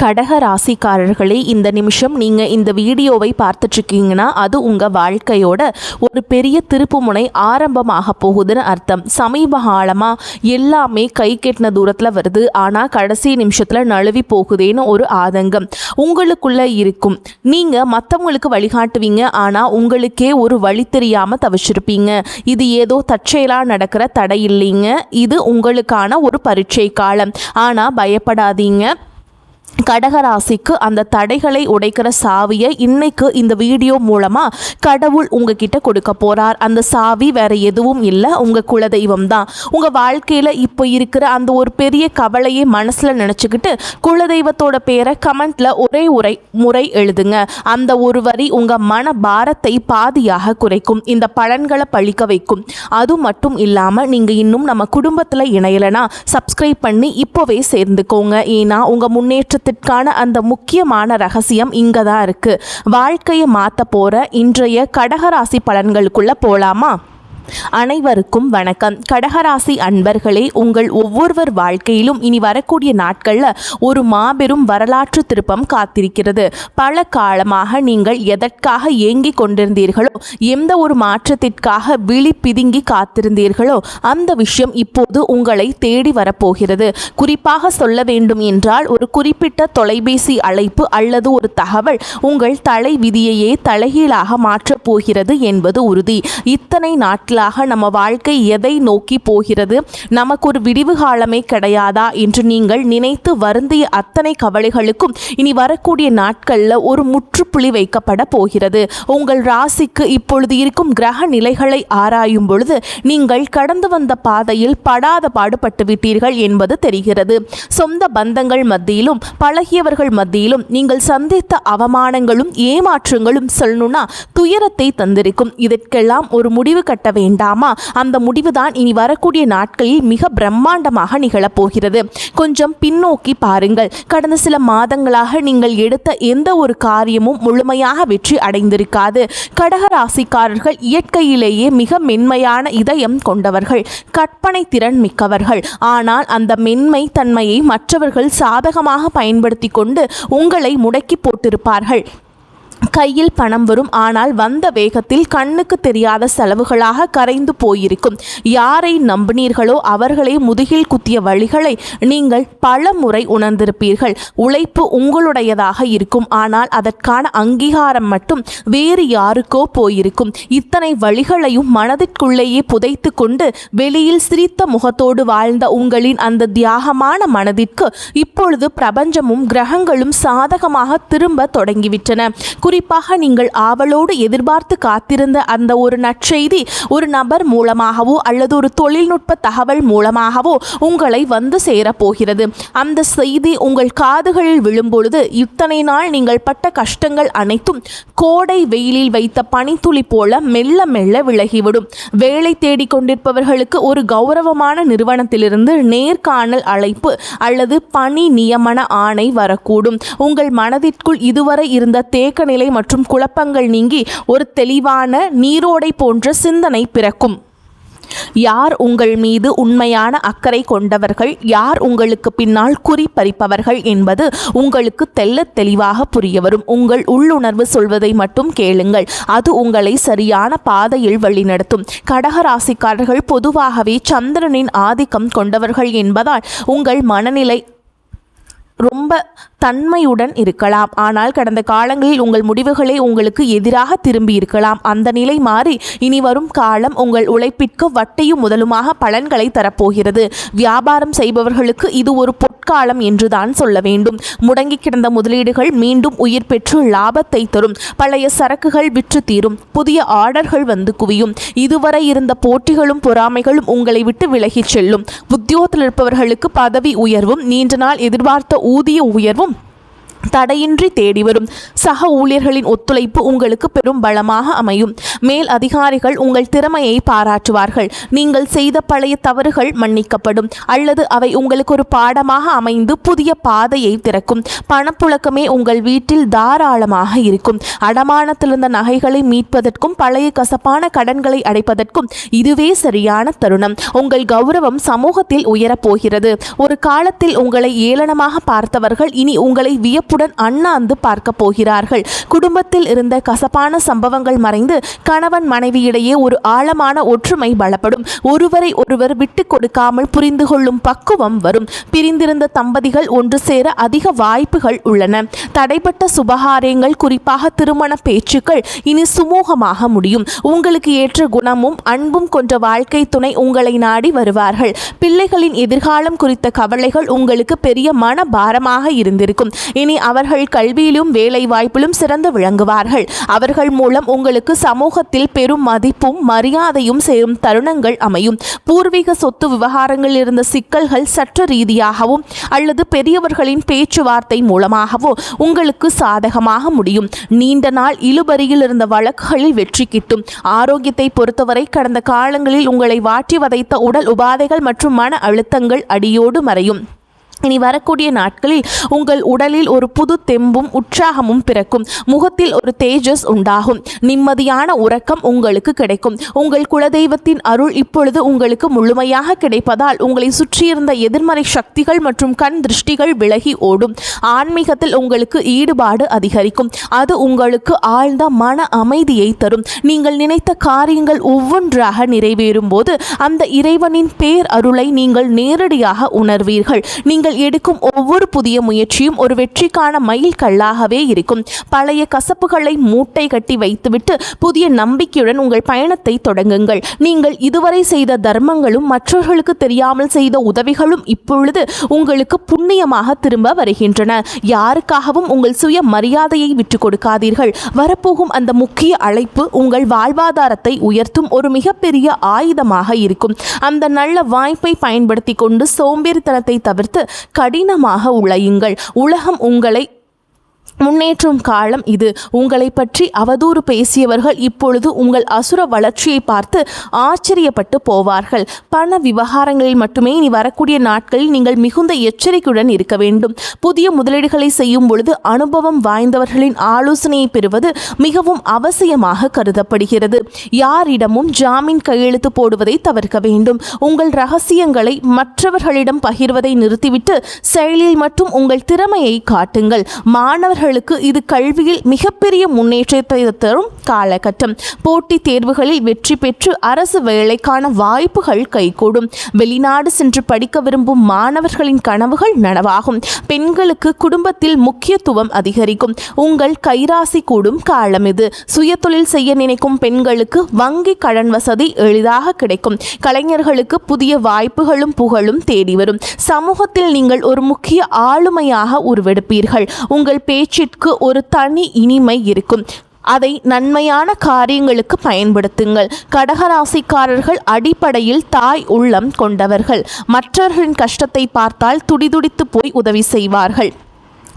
கடக ராசிக்காரர்களே, இந்த நிமிஷம் நீங்கள் இந்த வீடியோவை பார்த்துட்ருக்கீங்கன்னா அது உங்கள் வாழ்க்கையோட ஒரு பெரிய திருப்புமுனை ஆரம்பமாக போகுதுன்னு அர்த்தம். சமீப காலமாக எல்லாமே கை கெட்டின தூரத்தில் வருது, ஆனால் கடைசி நிமிஷத்தில் நழுவி போகுதேன்னு ஒரு ஆதங்கம் உங்களுக்குள்ளே இருக்கும். நீங்கள் மற்றவங்களுக்கு வழிகாட்டுவீங்க, ஆனால் உங்களுக்கே ஒரு வழி தெரியாமல் தவிச்சிருப்பீங்க. இது ஏதோ தற்செயலாக நடக்கிற தடை இல்லைங்க, இது உங்களுக்கான ஒரு பரீட்சை காலம். ஆனால் பயப்படாதீங்க, கடகராசிக்கு அந்த தடைகளை உடைக்கிற சாவியை இன்னைக்கு இந்த வீடியோ மூலமாக கடவுள் உங்ககிட்ட கொடுக்க போகிறார். அந்த சாவி வேற எதுவும் இல்லை, உங்கள் குலதெய்வம் தான். உங்கள் வாழ்க்கையில் இப்போ இருக்கிற அந்த ஒரு பெரிய கவலையை மனசில் நினச்சிக்கிட்டு குலதெய்வத்தோட பேரை கமெண்ட்டில் ஒரே முறை எழுதுங்க. அந்த ஒரு வரி உங்கள் மன பாரத்தை பாதியாக குறைக்கும், இந்த பலன்களை பழிக்க வைக்கும். அது மட்டும் இல்லாமல் நீங்கள் இன்னும் நம்ம குடும்பத்தில் இணையலைன்னா சப்ஸ்கிரைப் பண்ணி இப்போவே சேர்ந்துக்கோங்க. ஏன்னா உங்கள் முன்னேற்றத்திற்கான அந்த முக்கியமான ரகசியம் இங்கே தான் இருக்குது. வாழ்க்கையை மாற்ற போகிற இன்றைய கடகராசி பலன்களுக்குள்ளே போகலாமா? அனைவருக்கும் வணக்கம். கடகராசி அன்பர்களே, உங்கள் ஒவ்வொருவர் வாழ்க்கையிலும் இனி வரக்கூடிய நாட்களில் ஒரு மாபெரும் வரலாற்று திருப்பம் காத்திருக்கிறது. பல காலமாக நீங்கள் எதற்காக ஏங்கி கொண்டிருந்தீர்களோ, எந்த ஒரு மாற்றத்திற்காக விழி பிதுங்கி காத்திருந்தீர்களோ, அந்த விஷயம் இப்போது உங்களை தேடி வரப்போகிறது. குறிப்பாக சொல்ல வேண்டும் என்றால், ஒரு குறிப்பிட்ட தொலைபேசி அழைப்பு அல்லது ஒரு தகவல் உங்கள் தலை விதியையே தலைகீழாக மாற்றப் போகிறது என்பது உறுதி. இத்தனை நாட்கள் நம்ம வாழ்க்கை எதை நோக்கி போகிறது, நமக்கு ஒரு விடிவு காலமே கிடையாதா என்று நீங்கள் நினைத்து வருந்திய அத்தனை கவலைகளுக்கும் இனி வரக்கூடிய நாட்களில் ஒரு முற்றுப்புள்ளி வைக்கப்பட போகிறது. உங்கள் ராசிக்கு இப்பொழுது இருக்கும் கிரக நிலைகளை ஆராயும் பொழுது நீங்கள் கடந்து வந்த பாதையில் படாத பாடுபட்டு விட்டீர்கள் என்பது தெரிகிறது. சொந்த பந்தங்கள் மத்தியிலும் பழகியவர்கள் மத்தியிலும் நீங்கள் சந்தித்த அவமானங்களும் ஏமாற்றங்களும் சொல்லணும்னா துயரத்தை தந்திருக்கும். இதற்கெல்லாம் ஒரு முடிவு கட்ட வேண்டாமா? அந்த முடிவுதான் இனி வரக்கூடிய நாட்களில் மிக பிரம்மாண்டமாக நிகழப்போகிறது. கொஞ்சம் பின்னோக்கி பாருங்கள். கடந்த சில மாதங்களாக நீங்கள் எடுத்த எந்த ஒரு காரியமும் முழுமையாக வெற்றி அடைந்திருக்காது. கடகராசிக்காரர்கள் இயற்கையிலேயே மிக மென்மையான இதயம் கொண்டவர்கள், கற்பனை திறன் மிக்கவர்கள். ஆனால் அந்த மென்மை தன்மையை மற்றவர்கள் சாதகமாக பயன்படுத்தி கொண்டு உங்களை முடக்கி போட்டிருப்பார்கள். கையில் பணம் வரும், ஆனால் வந்த வேகத்தில் கண்ணுக்கு தெரியாத செலவுகளாக கரைந்து போயிருக்கும். யாரை நம்பினீர்களோ அவர்களை முதுகில் குத்திய வழிகளை நீங்கள் பல முறை உணர்ந்திருப்பீர்கள். உழைப்பு உங்களுடையதாக இருக்கும், ஆனால் அதற்கான அங்கீகாரம் மட்டும் வேறு யாருக்கோ போயிருக்கும். இத்தனை வழிகளையும் மனதிற்குள்ளேயே புதைத்து கொண்டு வெளியில் சிரித்த முகத்தோடு வாழ்ந்த உங்களின் அந்த தியாகமான மனதிற்கு இப்பொழுது பிரபஞ்சமும் கிரகங்களும் சாதகமாக திரும்ப தொடங்கிவிட்டன. குறிப்பாக நீங்கள் ஆவலோடு எதிர்பார்த்து காத்திருந்த அந்த ஒரு நற்செய்தி ஒரு நபர் மூலமாகவோ அல்லது ஒரு தொழில்நுட்ப தகவல் மூலமாகவோ உங்களை வந்து சேரப்போகிறது. அந்த செய்தி உங்கள் காதுகளில் விழும்பொழுது இத்தனை நாள் நீங்கள் பட்ட கஷ்டங்கள் அனைத்தும் கோடை வெயிலில் வைத்த பனித்துளி போல மெல்ல மெல்ல விலகிவிடும். வேலை தேடிக்கொண்டிருப்பவர்களுக்கு ஒரு கௌரவமான நிறுவனத்திலிருந்து நேர்காணல் அழைப்பு அல்லது பணி நியமன ஆணை வரக்கூடும். உங்கள் மனதிற்குள் இதுவரை இருந்த தேக்க நிலை மற்றும் குழப்பங்கள் நீங்கி ஒரு தெளிவான நீரோடை போன்ற சிந்தனை பிறக்கும். யார் உங்கள் மீது உண்மையான அக்கறை கொண்டவர்கள், யார் உங்களுக்கு பின்னால் குறி பறிப்பவர்கள் என்பது உங்களுக்கு தெள்ளத் தெளிவாக புரிய வரும். உங்கள் உள்ளுணர்வு சொல்வதை மட்டும் கேளுங்கள், அது உங்களை சரியான பாதையில் வழிநடத்தும். கடகராசிக்காரர்கள் பொதுவாகவே சந்திரனின் ஆதிக்கம் கொண்டவர்கள் என்பதால் உங்கள் மனநிலை ரொம்ப தன்மையுடன் இருக்கலாம். ஆனால் கடந்த காலங்களில் உங்கள் முடிவுகளே உங்களுக்கு எதிராக திரும்பி இருக்கலாம். அந்த நிலை மாறி இனி வரும் காலம் உங்கள் உழைப்பிற்கு வட்டியும் முதலுமாக பலன்களை தரப்போகிறது. வியாபாரம் செய்பவர்களுக்கு இது ஒரு பொற்காலம் என்றுதான் சொல்ல வேண்டும். முடங்கி கிடந்த முதலீடுகள் மீண்டும் உயிர் பெற்று லாபத்தை தரும். பழைய சரக்குகள் விற்று தீரும். புதிய ஆர்டர்கள் வந்து குவியும். இதுவரை இருந்த போட்டிகளும் பொறாமைகளும் உங்களை விட்டு விலகிச் செல்லும். உத்தியோகத்தில் இருப்பவர்களுக்கு பதவி உயர்வும், நீண்ட நாள் எதிர்பார்த்த ஊதிய உயர்வும் தடையின்றி தேடி வரும். சக ஊழியர்களின் ஒத்துழைப்பு உங்களுக்கு பெரும் பலமாக அமையும். மேல் அதிகாரிகள் உங்கள் திறமையை பாராட்டுவார்கள். நீங்கள் செய்த பழைய தவறுகள் மன்னிக்கப்படும் அல்லது அவை உங்களுக்கு ஒரு பாடமாக அமைந்து புதிய பாதையை திறக்கும். பணப்புழக்கமே உங்கள் வீட்டில் தாராளமாக இருக்கும். அடமானத்திலிருந்த நகைகளை மீட்பதற்கும் பழைய கசப்பான கடன்களை அடைப்பதற்கும் இதுவே சரியான தருணம். உங்கள் கௌரவம் சமூகத்தில் உயரப்போகிறது. ஒரு காலத்தில் உங்களை ஏளனமாக பார்த்தவர்கள் இனி உங்களை வியப்புடன் அண்ணாந்து பார்க்க போகிறார்கள். குடும்பத்தில் இருந்த கசப்பான சம்பவங்கள் மறைந்து கணவன் மனைவியிடையே ஒரு ஆழமான ஒற்றுமை பலப்படும். ஒருவரை ஒருவர் விட்டு கொடுக்காமல் புரிந்து கொள்ளும் பக்குவம் வரும். பிரிந்திருந்த தம்பதிகள் ஒன்று சேர அதிக வாய்ப்புகள் உள்ளன. தடைப்பட்ட சுபகாரியங்கள், குறிப்பாக திருமண பேச்சுக்கள் இனி சுமூகமாக முடியும். உங்களுக்கு ஏற்ற குணமும் அன்பும் கொண்ட வாழ்க்கை துணை உங்களை நாடி வருவார்கள். பிள்ளைகளின் எதிர்காலம் குறித்த கவலைகள் உங்களுக்கு பெரிய மன பாரமாக இருந்திருக்கும். இனி அவர்கள் கல்வியிலும் வேலை வாய்ப்பிலும் சிறந்து விளங்குவார்கள். அவர்கள் மூலம் உங்களுக்கு சமூகத்தில் பெரும் மதிப்பும் மரியாதையும் சேரும் தருணங்கள் அமையும். பூர்வீக சொத்து விவகாரங்களில் இருந்த சிக்கல்கள் சட்ட ரீதியாகவும் அல்லது பெரியவர்களின் பேச்சுவார்த்தை மூலமாகவோ உங்களுக்கு சாதகமாக முடியும். நீண்ட நாள் இழுபறியில் இருந்த வழக்குகளில் வெற்றி கிட்டும். ஆரோக்கியத்தை பொறுத்தவரை கடந்த காலங்களில் உங்களை வாட்டி வதைத்த உடல் உபாதைகள் மற்றும் மன அழுத்தங்கள் அடியோடு மறையும். இனி வரக்கூடிய நாட்களில் உங்கள் உடலில் ஒரு புது தெம்பும் உற்சாகமும் பிறக்கும். முகத்தில் ஒரு தேஜஸ் உண்டாகும். நிம்மதியான உறக்கம் உங்களுக்கு கிடைக்கும். உங்கள் குலதெய்வத்தின் அருள் இப்பொழுது உங்களுக்கு முழுமையாக கிடைப்பதால் உங்களை சுற்றியிருந்த எதிர்மறை சக்திகள் மற்றும் கண் திருஷ்டிகள் விலகி ஓடும். ஆன்மீகத்தில் உங்களுக்கு ஈடுபாடு அதிகரிக்கும். அது உங்களுக்கு ஆழ்ந்த மன அமைதியை தரும். நீங்கள் நினைத்த காரியங்கள் ஒவ்வொன்றாக நிறைவேறும் போது அந்த இறைவனின் பேர் அருளை நீங்கள் நேரடியாக உணர்வீர்கள். நீங்கள் எடுக்கும் ஒவ்வொரு புதிய முயற்சியும் ஒரு வெற்றிக்கான மைல் கல்லாகவே இருக்கும். பழைய கசப்புகளை மூட்டை கட்டி வைத்துவிட்டு புதிய நம்பிக்கையுடன் உங்கள் பயணத்தை தொடங்குங்கள். நீங்கள் இதுவரை செய்த தர்மங்களும் மற்றவர்களுக்கு தெரியாமல் செய்த உதவிகளும் இப்பொழுது உங்களுக்கு புண்ணியமாக திரும்ப வருகின்றன. யாருக்காகவும் உங்கள் சுய மரியாதையை விட்டுக் கொடுக்காதீர்கள். வரப்போகும் அந்த முக்கிய அழைப்பு உங்கள் வாழ்வாதாரத்தை உயர்த்தும் ஒரு மிகப்பெரிய ஆயுதமாக இருக்கும். அந்த நல்ல வாய்ப்பை பயன்படுத்தி கொண்டு சோம்பேறித்தனத்தை தவிர்த்து கடினமாக உழையுங்கள். உலகம் உங்களை முன்னேற்றும் காலம் இது. உங்களை பற்றி அவதூறு பேசியவர்கள் இப்பொழுது உங்கள் அசுர வளர்ச்சியை பார்த்து ஆச்சரியப்பட்டு போவார்கள். பண விவகாரங்களில் மட்டுமே இனி வரக்கூடிய நாட்களில் நீங்கள் மிகுந்த எச்சரிக்கையுடன் இருக்க வேண்டும். புதிய முதலீடுகளை செய்யும் பொழுது அனுபவம் வாய்ந்தவர்களின் ஆலோசனையை பெறுவது மிகவும் அவசியமாக கருதப்படுகிறது. யாரிடமும் ஜாமீன் கையெழுத்து போடுவதை தவிர்க்க வேண்டும். உங்கள் ரகசியங்களை மற்றவர்களிடம் பகிர்வதை நிறுத்திவிட்டு செயலில் மட்டும் உங்கள் திறமையை காட்டுங்கள். மாணவர்கள் இது கல்வியில் மிகப்பெரிய முன்னேற்றத்தை தரும் காலகட்டம். போட்டித் தேர்வுகளில் வெற்றி பெற்று அரசு வேலைக்கான வாய்ப்புகள் கைகூடும். வெளிநாடு சென்று படிக்க விரும்பும் மாணவர்களின் கனவுகள் நனவாகும். பெண்களுக்கு குடும்பத்தில் முக்கியத்துவம் அதிகரிக்கும். உங்கள் கைராசி கூடும் காலம் இது. சுயதொழில் செய்ய நினைக்கும் பெண்களுக்கு வங்கி கடன் வசதி எளிதாக கிடைக்கும். கலைஞர்களுக்கு புதிய வாய்ப்புகளும் புகழும் தேடி வரும். சமூகத்தில் நீங்கள் ஒரு முக்கிய ஆளுமையாக உருவெடுப்பீர்கள். உங்கள் பேச்சிற்கு ஒரு தனி இனிமை இருக்கும். அதை நன்மையான காரியங்களுக்கு பயன்படுத்துங்கள். கடகராசிக்காரர்கள் அடிப்படையில் தாய் உள்ளம் கொண்டவர்கள். மற்றவர்களின் கஷ்டத்தை பார்த்தால் துடிதுடித்து போய் உதவி செய்வார்கள்.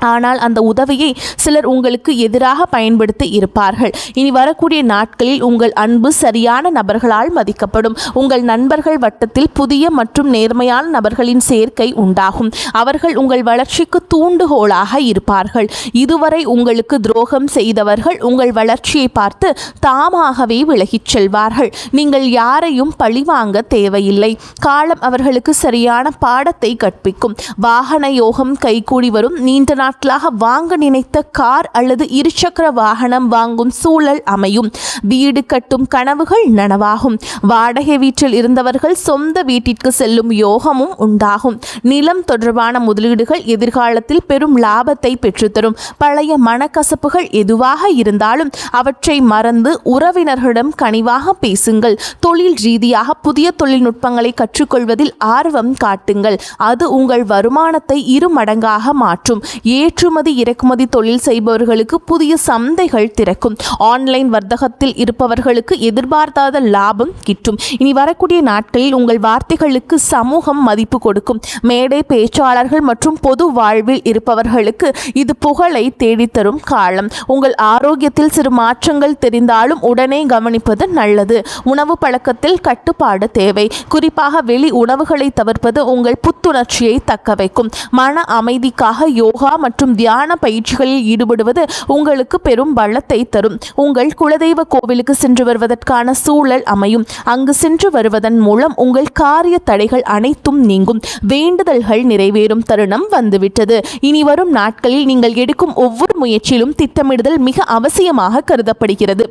ஆனால் அந்த உதவியை சிலர் உங்களுக்கு எதிராக பயன்படுத்தி இருப்பார்கள். இனி வரக்கூடிய நாட்களில் உங்கள் அன்பு சரியான நபர்களால் மதிக்கப்படும். உங்கள் நண்பர்கள் வட்டத்தில் புதிய மற்றும் நேர்மையான நபர்களின் சேர்க்கை உண்டாகும். அவர்கள் உங்கள் வளர்ச்சிக்கு தூண்டுகோலாக இருப்பார்கள். இதுவரை உங்களுக்கு துரோகம் செய்தவர்கள் உங்கள் வளர்ச்சியை பார்த்து தாமாகவே விலகிச் செல்வார்கள். நீங்கள் யாரையும் பழிவாங்க தேவையில்லை. காலம் அவர்களுக்கு சரியான பாடத்தை கற்பிக்கும். வாகன யோகம் கைகூடி வரும். நீண்ட நாட்களாக வாங்க நினைத்த கார் அல்லது இருசக்கர வாகனம் வாங்கும் சூழல் அமையும். வீடு கட்டும் கனவுகள் நனவாகும். வாடகை வீட்டில் இருந்தவர்கள் சொந்த வீட்டிற்கு செல்லும் யோகமும் உண்டாகும். நிலம் தொடர்பான முதலீடுகள் எதிர்காலத்தில் பெரும் லாபத்தை பெற்றுத்தரும். பழைய மனக்கசப்புகள் எதுவாக இருந்தாலும் அவற்றை மறந்து உறவினர்களிடம் கனிவாக பேசுங்கள். தொழில் ரீதியாக புதிய தொழில்நுட்பங்களை கற்றுக்கொள்வதில் ஆர்வம் காட்டுங்கள். அது உங்கள் வருமானத்தை 2 மடங்காக மாற்றும். ஏற்றுமதி இறக்குமதி தொழில் செய்பவர்களுக்கு புதிய சந்தைகள் திறக்கும். ஆன்லைன் வர்த்தகத்தில் இருப்பவர்களுக்கு எதிர்பார்த்தாத லாபம் கிட்டும். இனி வரக்கூடிய நாட்களில் உங்கள் வார்த்தைகளுக்கு சமூகம் மதிப்பு கொடுக்கும். மேடை பேச்சாளர்கள் மற்றும் பொது வாழ்வில் இருப்பவர்களுக்கு இது புகழை தேடித்தரும் காலம். உங்கள் ஆரோக்கியத்தில் சிறு மாற்றங்கள் தெரிந்தாலும் உடனே கவனிப்பது நல்லது. உணவு பழக்கத்தில் கட்டுப்பாடு தேவை. குறிப்பாக வெளி உணவுகளை தவிர்ப்பது உங்கள் புத்துணர்ச்சியை தக்க வைக்கும். மன அமைதிக்காக யோகா மற்றும் தியான பயிற்சிகளில் ஈடுபடுவது உங்களுக்கு பெரும் பலத்தை தரும். உங்கள் குலதெய்வ கோவிலுக்கு சென்று வருவதற்கான சூழல் அமையும். அங்கு சென்று வருவதன் மூலம் உங்கள் காரிய தடைகள் அனைத்தும் நீங்கும். வேண்டுதல்கள் நிறைவேறும் தருணம் வந்துவிட்டது. இனி வரும் நாட்களில் நீங்கள் எடுக்கும் ஒவ்வொரு முயற்சியிலும் திட்டமிடுதல் மிக அவசியமாக கருதப்படுகிறது.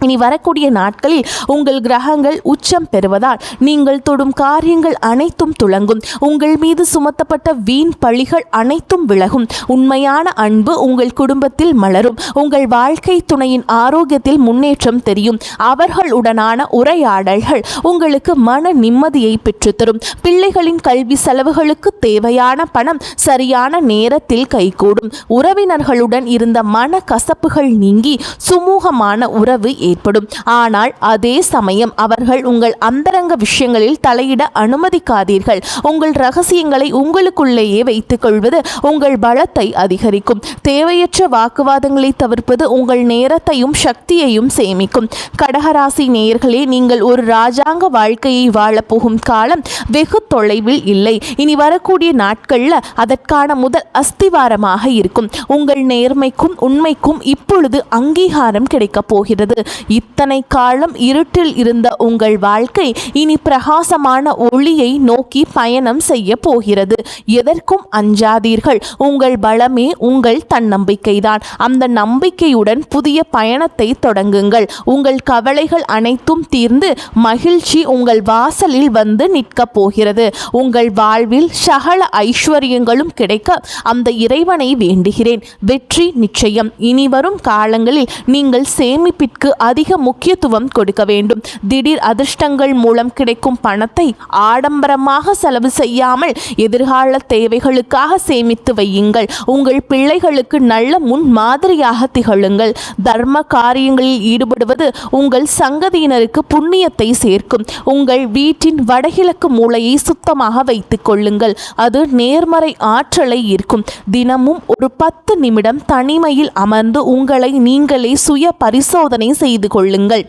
இனி வரக்கூடிய நாட்களில் உங்கள் கிரகங்கள் உச்சம் பெறுவதால் நீங்கள் தொடும் காரியங்கள் அனைத்தும் துலங்கும். உங்கள் மீது சுமத்தப்பட்ட வீண் பழிகள் அனைத்தும் விலகும். உண்மையான அன்பு உங்கள் குடும்பத்தில் மலரும். உங்கள் வாழ்க்கை துணையின் ஆரோக்கியத்தில் முன்னேற்றம் தெரியும். அவர்களுடனான உரையாடல்கள் உங்களுக்கு மன நிம்மதியை பெற்றுத்தரும். பிள்ளைகளின் கல்வி செலவுகளுக்கு தேவையான பணம் சரியான நேரத்தில் கைகூடும். உறவினர்களுடன் இருந்த மன கசப்புகள் நீங்கி சுமூகமான உறவு ஏற்படும். ஆனால் அதே சமயம் அவர்கள் உங்கள் அந்தரங்க விஷயங்களில் தலையிட அனுமதிக்காதீர்கள். உங்கள் ரகசியங்களை உங்களுக்குள்ளேயே வைத்துக் கொள்வது உங்கள் பலத்தை அதிகரிக்கும். தேவையற்ற வாக்குவாதங்களை தவிர்ப்பது உங்கள் நேரத்தையும் சக்தியையும் சேமிக்கும். கடகராசி நேயர்களே, நீங்கள் ஒரு ராஜாங்க வாழ்க்கையை வாழப்போகும் காலம் வெகு தொலைவில் இல்லை. இனி வரக்கூடிய நாட்களில் அதற்கான முதல் அஸ்திவாரமாக இருக்கும். உங்கள் நேர்மைக்கும் உண்மைக்கும் இப்பொழுது அங்கீகாரம் கிடைக்கப் போகிறது. இத்தனை காலம் இருட்டில் இருந்த உங்கள் வாழ்க்கை இனி பிரகாசமான ஒளியை நோக்கி பயணம் செய்ய போகிறது. எதற்கும் அஞ்சாதீர்கள். உங்கள் பலமே உங்கள் தன்னம்பிக்கைதான். அந்த நம்பிக்கையுடன் புதிய பயணத்தை தொடங்குங்கள். உங்கள் கவலைகள் அனைத்தும் தீர்ந்து மகிழ்ச்சி உங்கள் வாசலில் வந்து நிற்கப் போகிறது. உங்கள் வாழ்வில் சகல ஐஸ்வர்யங்களும் கிடைக்க அந்த இறைவனை வேண்டுகிறேன். வெற்றி நிச்சயம். இனி வரும் காலங்களில் நீங்கள் சேமிப்பிற்கு அதிக முக்கியத்துவம் கொடுக்க வேண்டும். திடீர் அதிர்ஷ்டங்கள் மூலம் கிடைக்கும் பணத்தை ஆடம்பரமாக செலவு செய்யாமல் எதிர்கால தேவைகளுக்காக சேமித்து வையுங்கள். உங்கள் பிள்ளைகளுக்கு நல்ல முன் மாதிரியாக திகழுங்கள். தர்ம காரியங்களில் ஈடுபடுவது உங்கள் சங்கதியினருக்கு புண்ணியத்தை சேர்க்கும். உங்கள் வீட்டின் வடகிழக்கு மூலையை சுத்தமாக வைத்துக் கொள்ளுங்கள். அது நேர்மறை ஆற்றலை ஈர்க்கும். தினமும் ஒரு 10 நிமிடம் தனிமையில் அமர்ந்து உங்களை நீங்களே சுய பரிசோதனை செய்து கொள்ளுங்கள்.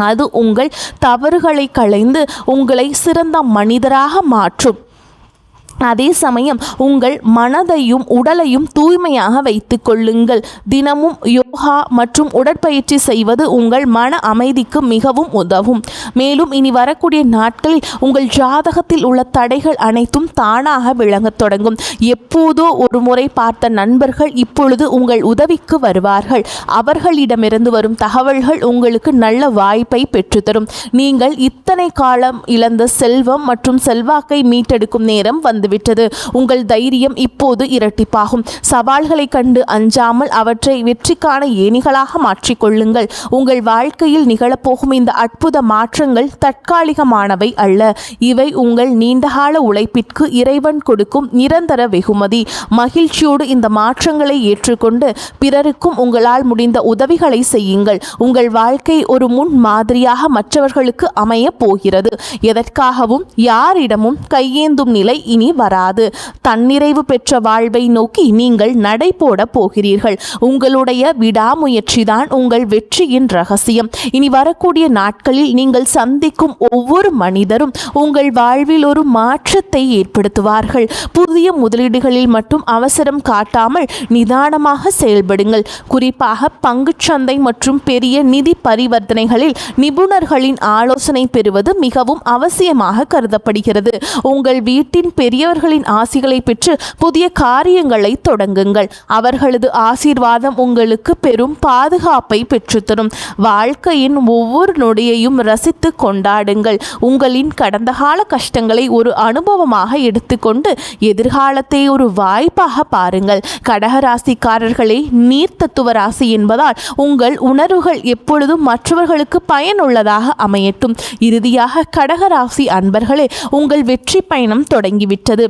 அது உங்கள் தவறுகளை களைந்து உங்களை சிறந்த மனிதராக மாற்றும். அதே சமயம் உங்கள் மனதையும் உடலையும் தூய்மையாக வைத்துக் கொள்ளுங்கள். தினமும் யோகா மற்றும் உடற்பயிற்சி செய்வது உங்கள் மன அமைதிக்கு மிகவும் உதவும். மேலும் இனி வரக்கூடிய நாட்களில் உங்கள் ஜாதகத்தில் உள்ள தடைகள் அனைத்தும் தானாக விளங்கத் தொடங்கும். எப்போதோ ஒரு முறை பார்த்த நண்பர்கள் இப்பொழுது உங்கள் உதவிக்கு வருவார்கள். அவர்களிடமிருந்து வரும் தகவல்கள் உங்களுக்கு நல்ல வாய்ப்பை பெற்றுத்தரும். நீங்கள் இத்தனை காலம் இழந்த செல்வம் மற்றும் செல்வாக்கை மீட்டெடுக்கும் நேரம் வந்து விட்டது. உங்கள் தைரியம் இப்போது இரட்டிப்பாகும். சவால்களை கண்டு அஞ்சாமல் அவற்றை வெற்றிக்கான ஏணிகளாக மாற்றிக்கொள்ளுங்கள். உங்கள் வாழ்க்கையில் நிகழப்போகும் இந்த அற்புத மாற்றங்கள் தற்காலிகமானவை அல்ல. இவை உங்கள் நீண்டகால உழைப்பிற்கு இறைவன் கொடுக்கும் நிரந்தர வெகுமதி. மகிழ்ச்சியோடு இந்த மாற்றங்களை ஏற்றுக்கொண்டு பிறருக்கும் உங்களால் முடிந்த உதவிகளை செய்யுங்கள். உங்கள் வாழ்க்கை ஒரு முன் மாதிரியாக மற்றவர்களுக்கு அமைய போகிறது. எதற்காகவும் யாரிடமும் கையேந்தும் நிலை இனி வராது. தன்னிறைவு பெற்ற வாழ்வை நோக்கி நீங்கள் நடை போட போகிறீர்கள். உங்களுடைய விடாமுயற்சிதான் உங்கள் வெற்றியின் ரகசியம். இனி வரக்கூடிய நாட்களில் நீங்கள் சந்திக்கும் ஒவ்வொரு மனிதரும் உங்கள் வாழ்வில் ஒரு மாற்றத்தை ஏற்படுத்துவார்கள். புதிய முதலீடுகளில் மட்டும் அவசரம் காட்டாமல் நிதானமாக செயல்படுங்கள். குறிப்பாக பங்குச்சந்தை மற்றும் பெரிய நிதி பரிவர்த்தனைகளில் நிபுணர்களின் ஆலோசனை பெறுவது மிகவும் அவசியமாக கருதப்படுகிறது. உங்கள் வீட்டின் பெரிய பெரியவர்களின் ஆசிகளை பெற்று புதிய காரியங்களை தொடங்குங்கள். அவர்களது ஆசீர்வாதம் உங்களுக்கு பெரும் பாதுகாப்பை பெற்றுத்தரும். வாழ்க்கையின் ஒவ்வொரு நொடியையும் ரசித்து கொண்டாடுங்கள். உங்களின் கடந்த கால கஷ்டங்களை ஒரு அனுபவமாக எடுத்துக்கொண்டு எதிர்காலத்தை ஒரு வாய்ப்பாக பாருங்கள். கடகராசிக்காரர்களே, நீர் தத்துவ ராசி என்பதால் உங்கள் உணர்வுகள் எப்பொழுதும் மற்றவர்களுக்கு பயனுள்ளதாக அமையட்டும். இறுதியாக கடகராசி அன்பர்களே, உங்கள் வெற்றி பயணம் தொடங்கிவிட்டது.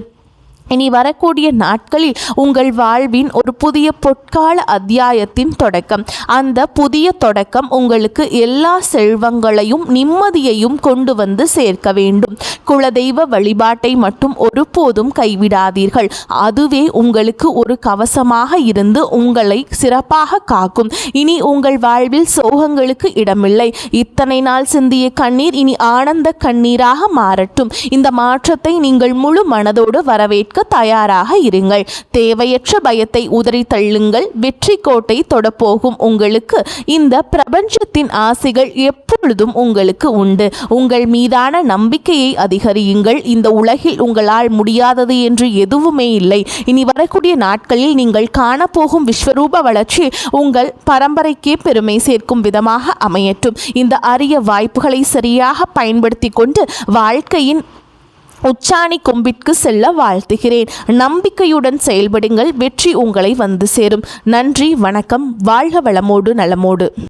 இனி வரக்கூடிய நாட்களில் உங்கள் வாழ்வின் ஒரு புதிய பொற்கால அத்தியாயத்தின் தொடக்கம். அந்த புதிய தொடக்கம் உங்களுக்கு எல்லா செல்வங்களையும் நிம்மதியையும் கொண்டு வந்து சேர்க்க வேண்டும். குலதெய்வ வழிபாட்டை மட்டும் ஒருபோதும் கைவிடாதீர்கள். அதுவே உங்களுக்கு ஒரு கவசமாக இருந்து உங்களை சிறப்பாக காக்கும். இனி உங்கள் வாழ்வில் சோகங்களுக்கு இடமில்லை. இத்தனை நாள் சிந்திய கண்ணீர் இனி ஆனந்த கண்ணீராக மாறட்டும். இந்த மாற்றத்தை நீங்கள் முழு மனதோடு வரவேற்க தயாராக இருங்கள். தேவையற்ற பயத்தை உதறி தள்ளுங்கள். வெற்றி கோட்டை தொடப்போகும் உங்களுக்கு இந்த பிரபஞ்சத்தின் ஆசைகள் எப்பொழுதும் உங்களுக்கு உண்டு. உங்கள் மீதான நம்பிக்கையை அதிகரியுங்கள். இந்த உலகில் உங்களால் முடியாதது என்று எதுவுமே இல்லை. இனி வரக்கூடிய நாட்களில் நீங்கள் காணப்போகும் விஸ்வரூப வளர்ச்சி உங்கள் பரம்பரைக்கே பெருமை சேர்க்கும் விதமாக அமையட்டும். இந்த அரிய வாய்ப்புகளை சரியாக பயன்படுத்தி கொண்டு வாழ்க்கையின் உச்சாணி கொம்பிற்கு செல்ல வாழ்த்துகிறேன். நம்பிக்கையுடன் செயல்படுங்கள். வெற்றி உங்களை வந்து சேரும். நன்றி, வணக்கம். வாழ்க வளமோடு நலமோடு.